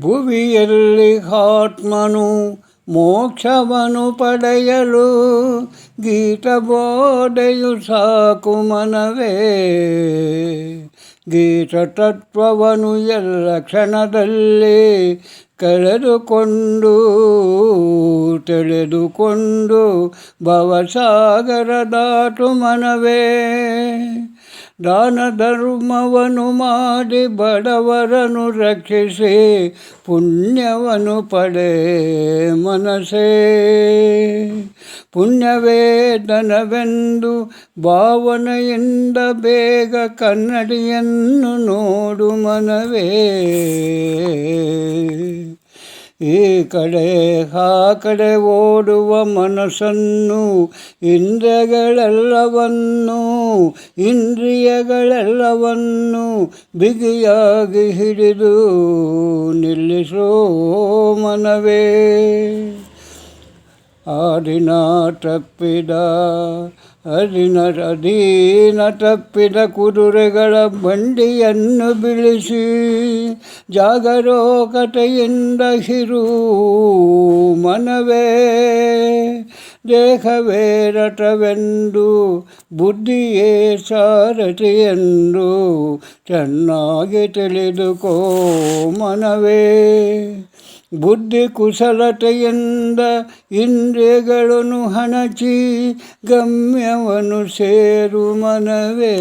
ಭುವಿಯಲ್ಲಿ ಆತ್ಮನು ಮೋಕ್ಷವನ್ನು ಪಡೆಯಲು ಗೀತಬೋಧೆಯು ಸಾಕು ಮನವೇ. ಗೀತ ತತ್ವವನ್ನು ಎಲ್ಲ ಕ್ಷಣದಲ್ಲಿ ಕಳೆದುಕೊಂಡು ತಿಳಿದುಕೊಂಡು ಭವಸಾಗರ ದಾಟು ಮನವೇ. ದಾನ ಧರ್ಮವನ್ನು ಮಾಡಿ ಬಡವರನ್ನು ರಕ್ಷಿಸಿ ಪುಣ್ಯವನ್ನು ಪಡೆ ಮನಸೇ. ಪುಣ್ಯವೇ ಧನವೆಂದು ಭಾವನೆಯಿಂದ ಬೇಗ ಕನ್ನಡಿಯನ್ನು ನೋಡು ಮನವೇ. ಈ ಕಡೆ ಆ ಕಡೆ ಓಡುವ ಮನಸ್ಸನ್ನು ಇಂದ್ರಿಯಗಳೆಲ್ಲವನ್ನು ಬಿಗಿಯಾಗಿ ಹಿಡಿದು ನಿಲ್ಲಿಸೋ ಮನವೇ. ಅಧೀನ ತಪ್ಪಿದ ಕುದುರೆಗಳ ಬಂಡಿಯನ್ನು ಬೀಳಿಸಿ ಜಾಗರೂಕತೆಯಿಂದ ಹಿರು ಮನವೇ. ದೇಹವೇ ರಥವೆಂದು ಬುದ್ಧಿಯೇ ಸಾರಥಿಯೆಂದು ಚೆನ್ನಾಗಿ ತಿಳಿದುಕೋ ಮನವೇ. ಬುದ್ಧಿ ಕುಶಲತೆಯಿಂದ ಇಂದ್ರಿಯಗಳನ್ನು ಹಣಚಿ ಗಮ್ಯವನ್ನು ಸೇರು ಮನವೇ.